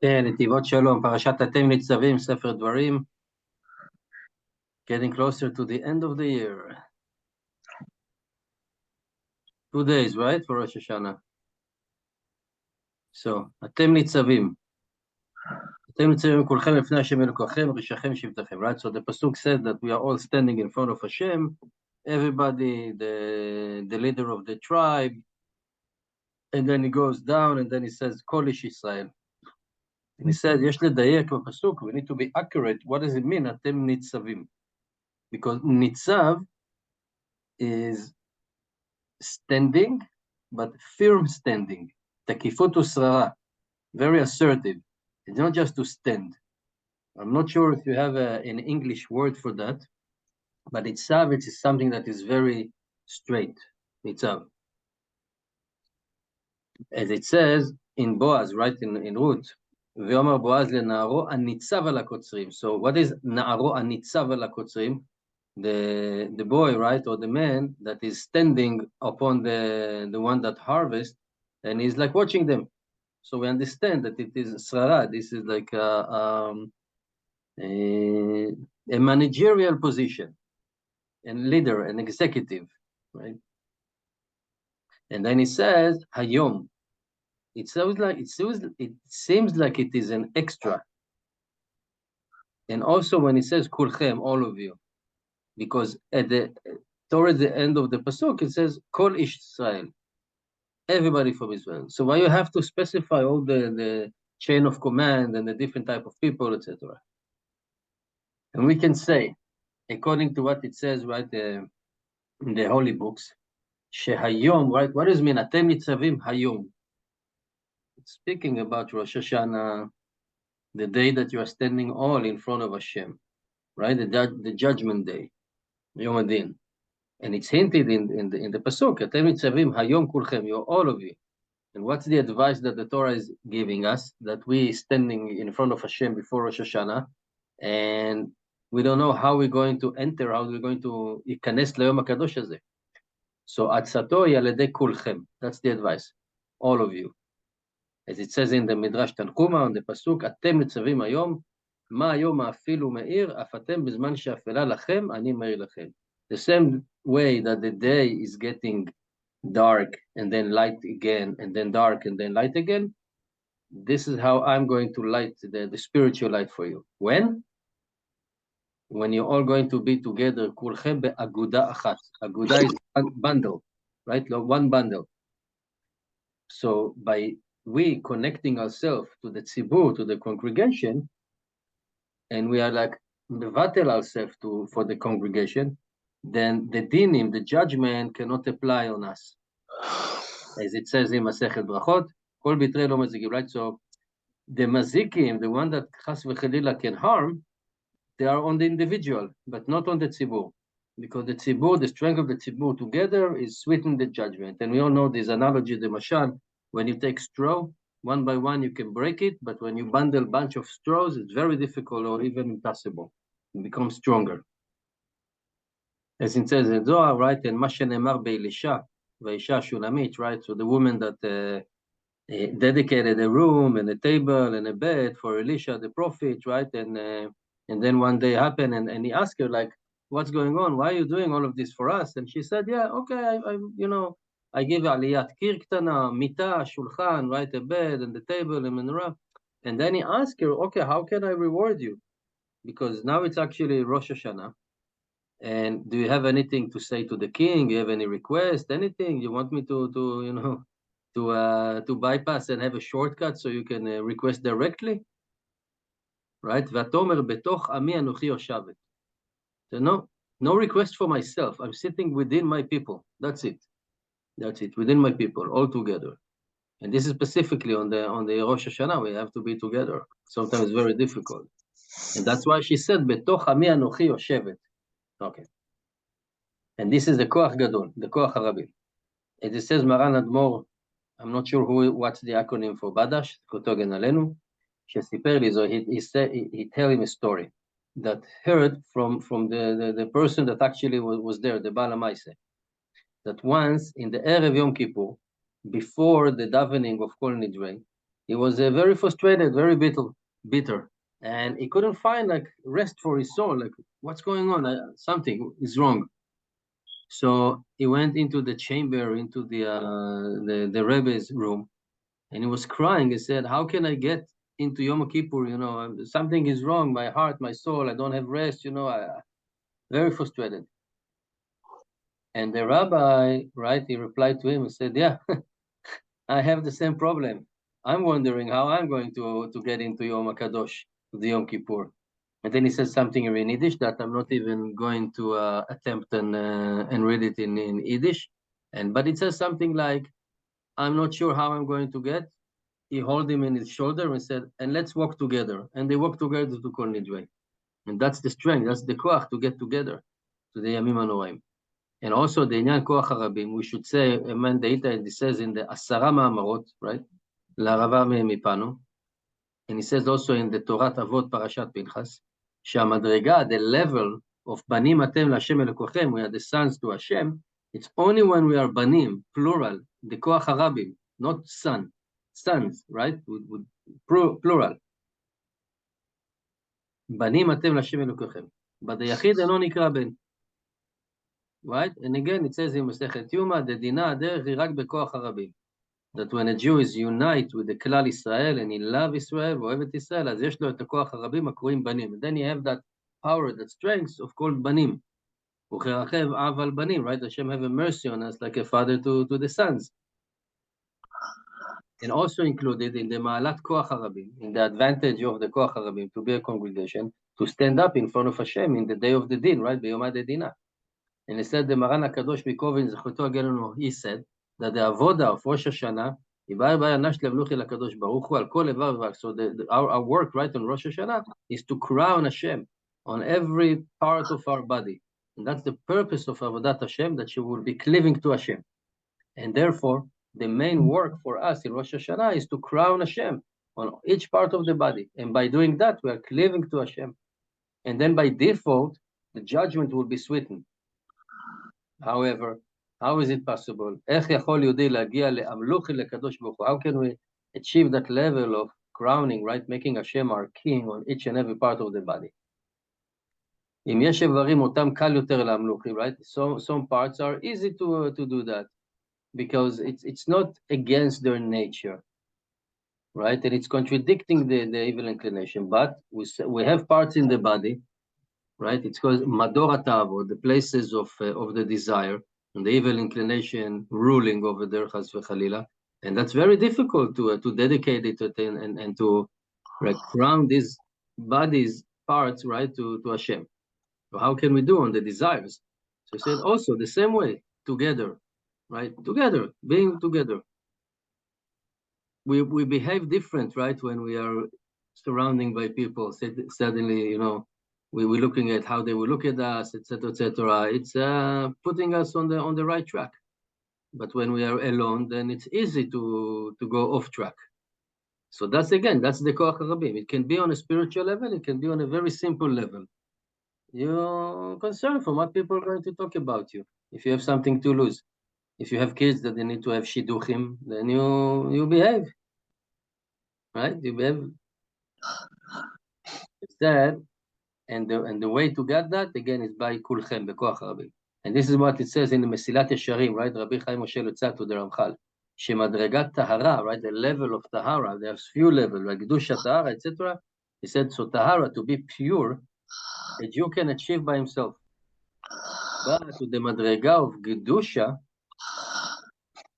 כן, נתיבות שלום, פרשת נצבים, ספר דברים, getting closer to the end of the year. 2 days, right, for Rosh Hashanah. So, נצבים. נצבים כולכם לפני השם אלוקיכם, רישכם שבטכם, right? So the pasuk says that we are all standing in front of Hashem, everybody, the leader of the tribe, and then he goes down, and then he says, Kol ish Israel. And he said, יש לדייק בפסוק, we need to be accurate. What does it mean, אתם ניצבים? Because נצב is standing, but firm standing. תקיפות ושררה, very assertive. It's not just to stand. I'm not sure if you have an English word for that, but nitzav, it is something that is very straight. Nitzav. As it says in Boaz, right, in Ruth, ויאמר בועז לנערו הניצב על הקוצרים. So what is נערו הניצב על הקוצרים? The boy, right, or the man that is standing upon the one that harvests, and he's like watching them. So we understand that it is srara. This is like a managerial position, and leader, an executive, right? And then he says hayom. It seems like it is an extra. And also when he says kulchem, all of you, because towards the end of the pasuk it says kol ish Israel, everybody from Israel. So why you have to specify all the chain of command and the different type of people, etc. And we can say, according to what it says, right, in the holy books, shehayom, right? What does it mean? Atem nitzavim hayom. It's speaking about Rosh Hashanah, the day that you are standing all in front of Hashem, right? The judgment day, Yom Adin. And it's hinted in the pasuk, Atem nitzavim hayom kulchem, you all of you. And what's the advice that the Torah is giving us? That we standing in front of Hashem before Rosh Hashanah, and we don't know how we're going to enter, how we're going to ייכנס ליום הקדוש הזה. So עצתו היא על ידי כולכם. That's the advice. All of you. As it says in the Midrash Tanchuma, on the pasuk, אתם ניצבים היום, מה היום האפיל ומאיר, אף אתם בזמן שאפלה לכם, אני מאיר לכם. The same way that the day is getting dark and then light again, and then dark and then light again, this is how I'm going to light the spiritual light for you. When you're all going to be together, kulchem be'aguda achat. Aguda is one bundle, right? One bundle. So by we connecting ourselves to the tzibur, to the congregation, and we are like mevatel ourselves for the congregation, then the dinim, the judgment, cannot apply on us. As it says in Masechet Brachot, kol bitrei lo mazikim, right? So the mazikim, the one that chas v'chelila can harm, they are on the individual, but not on the tzibur. Because the tzibur, the strength of the tzibur together is sweetening the judgment. And we all know this analogy, the mashal, when you take straw, one by one you can break it, but when you bundle a bunch of straws, it's very difficult or even impossible. It becomes stronger. As it says in Zohar, right, and ma shenemar be'elisha, v'isha shulamit, right, so the woman that dedicated a room and a table and a bed for Elisha, the prophet, right, and then one day happened, and he asked her, like, what's going on? Why are you doing all of this for us? And she said, yeah, okay, I give aliyat kir ktana, mita, shulchan, right, a bed and the table and menorah. And then he asked her, okay, how can I reward you? Because now it's actually Rosh Hashanah. And do you have anything to say to the king? Do you have any request, anything? You want me to bypass and have a shortcut so you can request directly? Right? Vatomer betoch ami anuchi yoshavet. So no request for myself. I'm sitting within my people. That's it. That's it. Within my people, all together. And this is specifically on the Rosh Hashanah. We have to be together. Sometimes it's very difficult. And that's why she said betoch ami anuchi yoshavet. Okay. And this is the koach gadol, the koach harabi. As it says Maran Admor, I'm not sure what's the acronym for Badash, Kotogen Alenu. שסיפר לי, so he tell him a story that heard from the person that actually was there, the Baal HaMaaseh, that once in the Erev Yom Kippur, before the davening of Kol Nidrei, he was very frustrated, very bitter, and he couldn't find like rest for his soul. Like, what's going on? Something is wrong. So he went into the chamber, into the Rebbe's room, and he was crying. He said, "How can I get into Yom Kippur? You know, something is wrong. My heart, my soul. I don't have rest. You know, very frustrated." And the rabbi, right, he replied to him and said, "Yeah, I have the same problem. I'm wondering how I'm going to get into Yom HaKadosh, the Yom Kippur." And then he says something in Yiddish that I'm not even going to attempt and read it in Yiddish. But it says something like, "I'm not sure how I'm going to get." He held him in his shoulder and said, "And let's walk together." And they walked together to Kol Nidre. And that's the strength, that's the koach to get together to the Yamim HaNoraim. And also the Inyan Koach HaRabim, we should say, Amen Deita, it says in the Asara Ma'amarot, right? La'arava Mipano. And he says also in the Torah Avot Parashat Pinchas, שהמדרגה, the level of Banim Atem LaHashem Elokechem, we are the sons to Hashem, it's only when we are Banim, plural, the Koach HaRabim, not son, sons, right? With plural. Banim Atem LaHashem Elokechem. But the Yachid אינו נקרא בן. Right? And again, it says in Masechet Yuma, the Dina Derech היא רק בכוח הרבים. That when a Jew is unite with the Klal Israel and he love Israel, ואוהב את ישראל, אז יש לו את הכוח הרבים הקרואים בנים. And then you have that power, that strength of called בנים. וכרחב אב על בנים, right? Hashem have a mercy on us like a father to the sons. And also included in the מעלת כוח הרבים, in the advantage of the כוח הרבים to be a congregation, to stand up in front of Hashem in the day of the din, right? ביום הדינah. And he said, the Maran HaKadosh Mikovin Zechuto Agelenu, he said that the avoda of Rosh Hashanah, so our work, right, on Rosh Hashanah is to crown Hashem on every part of our body. And that's the purpose of Avodat Hashem, that she will be cleaving to Hashem. And therefore, the main work for us in Rosh Hashanah is to crown Hashem on each part of the body. And by doing that, we are cleaving to Hashem. And then by default, the judgment will be sweetened. However, how is it possible? How can we achieve that level of crowning, right? Making Hashem our king on each and every part of the body. Right? Some parts are easy to do that because it's not against their nature, right? And it's contradicting the evil inclination. But we have parts in the body, right? It's called Mador HaTa'avot, the places of the desire and the evil inclination ruling over there, Chas v'Chalila. And that's very difficult to dedicate it and to crown these bodies, parts, right, to Hashem. So how can we do on the desires? So he said also the same way, together, right? Together, being together. We behave different, right, when we are surrounded by people. Suddenly, you know, we're looking at how they will look at us, etc., etc. It's putting us on the right track. But when we are alone, then it's easy to go off track. So that's the Koach HaRabim. It can be on a spiritual level. It can be on a very simple level. You're concerned for what people are going to talk about you. If you have something to lose, if you have kids that they need to have shidduchim, then you behave, right? You behave. Instead, and the way to get that again is by kulchem bekoach HaRabim. And this is what it says in the Mesilat Yesharim, right? Rabbi Chaim Moshe Lutzat to the Ramchal. Shemadregat tahara, right? The level of tahara. There's few levels, like Kedusha tahara, etc. He said, so tahara, to be pure, a Jew can achieve by himself. But to the madrega of Kedusha,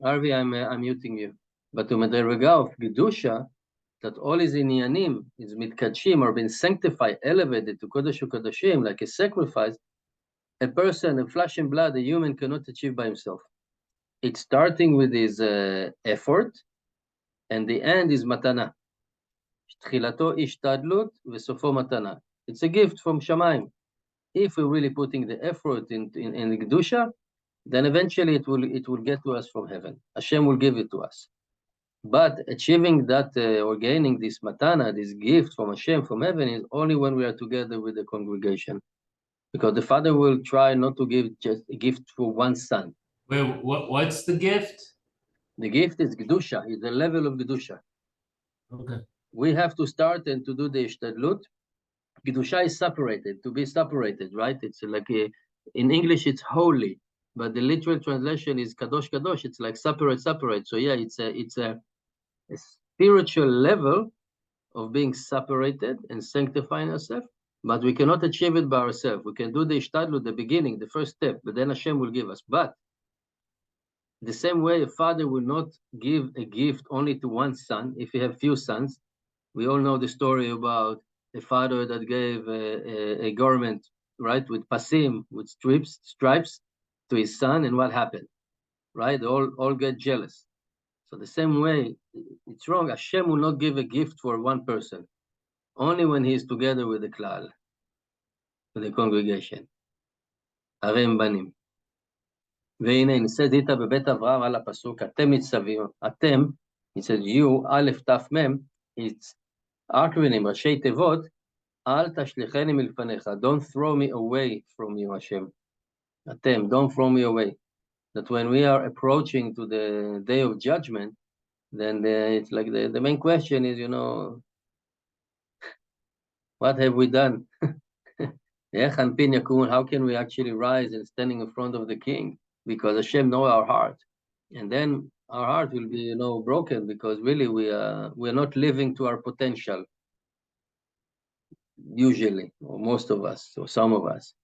Harvey, I'm muting you. But to madrega of Kedusha, that all his inyanim is mitkadshim or been sanctified, elevated to kodesh u'kodashim, like a sacrifice, a person, a flesh and blood, a human cannot achieve by himself. It's starting with his effort, and the end is matana. Tchilato ishtadlut v'sofo matana. It's a gift from Shamayim. If we're really putting the effort in the Kedusha, then eventually it will get to us from heaven. Hashem will give it to us. But achieving that or gaining this matana, this gift from Hashem, from heaven, is only when we are together with the congregation. Because the Father will try not to give just a gift for one son. Wait, what's the gift? The gift is Kedusha, is the level of Kedusha. Okay. We have to start and to do the ishtadlut. Kedusha is separated, to be separated, right? It's like in English, it's holy, but the literal translation is kadosh kadosh. It's like separate, separate. So yeah, it's a spiritual level of being separated and sanctifying ourselves, but we cannot achieve it by ourselves. We can do the ishtadlut, the beginning, the first step, but then Hashem will give us. But the same way a father will not give a gift only to one son if he have few sons. We all know the story about a father that gave a garment, right, with pasim, with stripes to his son, and what happened, right? They all get jealous. So the same way, it's wrong. Hashem will not give a gift for one person, only when he is together with the klal, with the congregation. הרי בנים. והנה, נשאת איתה בבית אברהם על הפסוק, אתם נצבים, אתם, it says you, א' ת' מ', it's acronym, ראשי תיבות, אל תשליכני מלפניך, don't throw me away from you, Hashem. אתם, don't throw me away. That when we are approaching to the day of judgment, then it's like the main question is, what have we done? How can we actually rise and standing in front of the king? Because Hashem knows our heart. And then our heart will be, broken because really we are not living to our potential. Usually, or most of us, or some of us,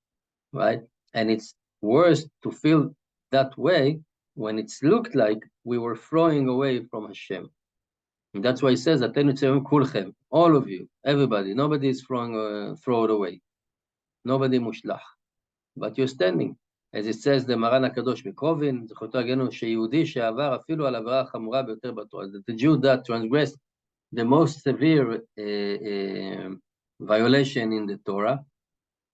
right? And it's worse to feel that way when it's looked like we were throwing away from Hashem. And that's why he says, all of you, everybody, nobody is thrown away. Nobody mushlach. But you're standing. As it says, the Maran HaKadosh Mikrovin, זכותו הגנו שיהודי שעבר אפילו על עבירה החמורה ביותר בתורה. The Jew that transgressed the most severe violation in the Torah,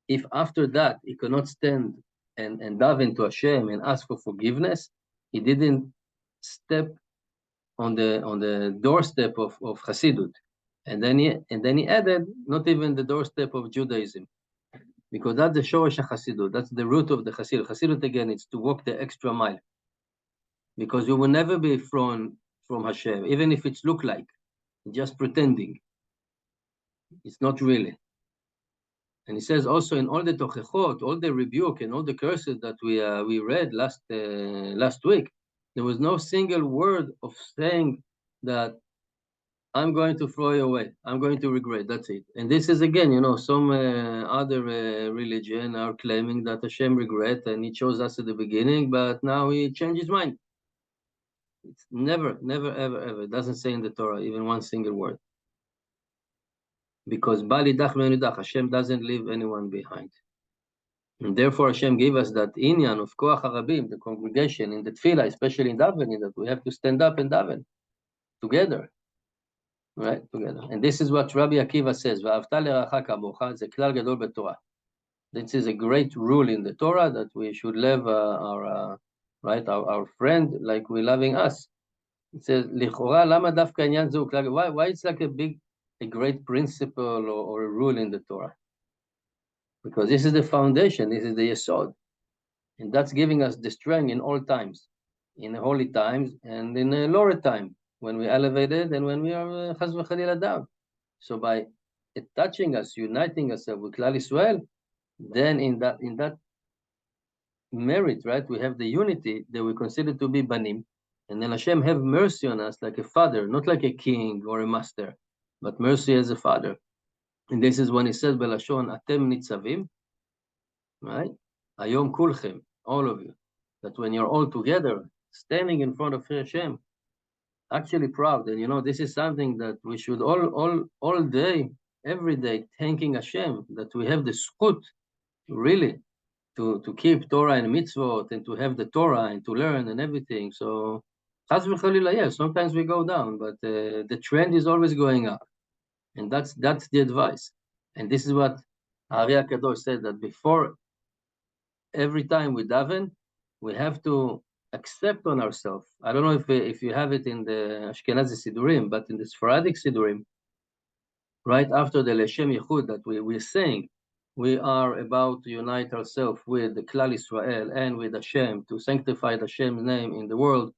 if after that he cannot stand and dive into Hashem and ask for forgiveness, he didn't step on the doorstep of Hasidut. And then he added, not even the doorstep of Judaism. Because that's the Shoresh HaChasidut, that's the root of the Hasidut. Hasidut, again, it's to walk the extra mile. Because you will never be thrown from Hashem, even if it's look like, just pretending. It's not really. And he says also in all the Tochechot, all the rebuke and all the curses that we read last week, there was no single word of saying that I'm going to throw you away. I'm going to regret. That's it. And this is again, some other religion are claiming that Hashem regret and he chose us at the beginning, but now he changed his mind. It's never, ever. It doesn't say in the Torah even one single word. Because Hashem doesn't leave anyone behind. And therefore Hashem gave us that inyan of Koach HaRabim, the congregation in the Tefillah, especially in davening, that we have to stand up and daven together. Right, together. And this is what Rabbi Akiva says, This is a great rule in the Torah that we should love our friend like we're loving us. It says, why it's like a great principle or a rule in the Torah? Because this is the foundation, this is the yesod. And that's giving us the strength in all times, in the holy times and in the lower time, when we elevated and when we are chas v'chalila down. So by touching us, uniting ourselves with Klal Yisrael, then in that merit, right, we have the unity that we consider to be banim, and then Hashem have mercy on us like a father, not like a king or a master, but mercy as a father. And this is when he says, Belashon, atem nitzavim, right? Ayom kulchem, all of you. That when you're all together, standing in front of Hashem, actually proud. And this is something that we should all day, every day, thanking Hashem that we have the zchut, really, to keep Torah and mitzvot and to have the Torah and to learn and everything. So, chas v'chalila, yes, sometimes we go down, but the trend is always going up, and that's the advice. And this is what Ari HaKadosh said, that before every time we daven, we have to accept on ourselves. I don't know if you have it in the Ashkenazi Sidurim, but in the Sephardic Sidurim, right after the Leshem Yechud that we're saying, we are about to unite ourselves with the Klal Israel and with Hashem to sanctify Hashem's name in the world.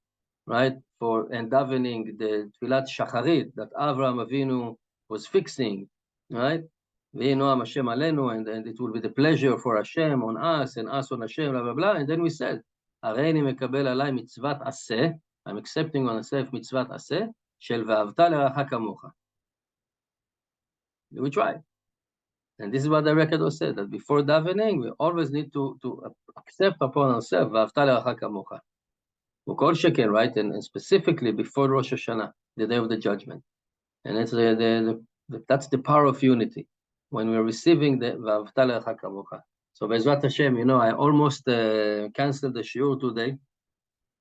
right? And davening the Tfilat Shacharit that Avraham Avinu was fixing, right? V'yehi noam Hashem aleinu, and it will be the pleasure for Hashem on us and us on Hashem, blah, blah, blah. And then we said, הריני מקבל עליי מצוות עשה, I'm accepting on myself מצוות עשה, של ואהבת לרעך כמוך. We tried. And this is what the record said, that before davening, we always need to accept upon ourselves, ואהבת לרעך כמוך. Ukol Shekel, right? And specifically before Rosh Hashanah, the day of the judgment. And it's that's the power of unity. When we're receiving the V'ahavta le'acha kamocha. So Be'ezrat Hashem, I almost canceled the shiur today.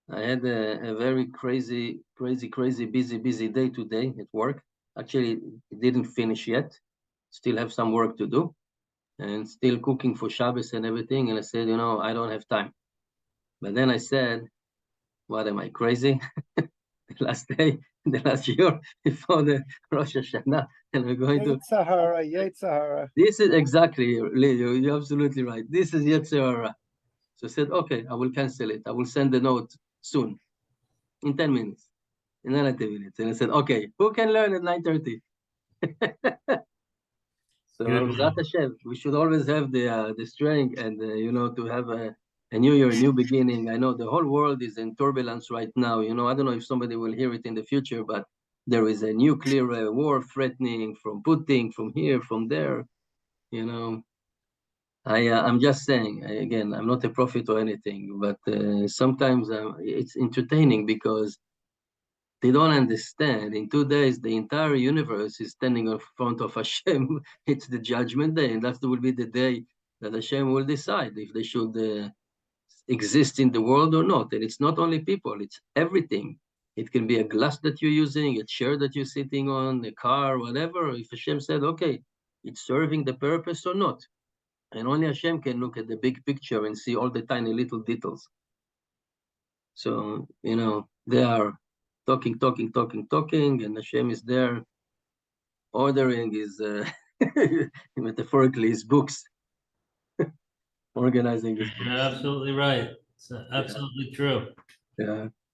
I had a very crazy, busy day today at work. Actually, it didn't finish yet. Still have some work to do. And still cooking for Shabbos and everything. And I said, I don't have time. But then I said, what am I, crazy? The last day, the last year before the Rosh Hashanah, and we're going to Yetzirah. This is exactly, Leo, you're absolutely right. This is Yetzirah. So I said, okay, I will cancel it. I will send the note soon, in 10 minutes, in 90 minutes. And I said, okay, who can learn at 9:30? So Bezrat Hashem, we should always have the strength and to have a new year, a new beginning. I know the whole world is in turbulence right now. I don't know if somebody will hear it in the future, but there is a nuclear war threatening from Putin, from here, from there. I'm just saying, again, I'm not a prophet or anything, but sometimes it's entertaining because they don't understand. In 2 days, the entire universe is standing in front of Hashem. It's the judgment day, and that will be the day that Hashem will decide if they should exist in the world or not. And it's not only people, it's everything. It can be a glass that you're using, a chair that you're sitting on, a car, whatever. If Hashem said, okay, it's serving the purpose or not. And only Hashem can look at the big picture and see all the tiny little details. So, they are talking, and Hashem is there ordering his, metaphorically, his books, organizing his books. You're absolutely right. It's absolutely true. Yeah.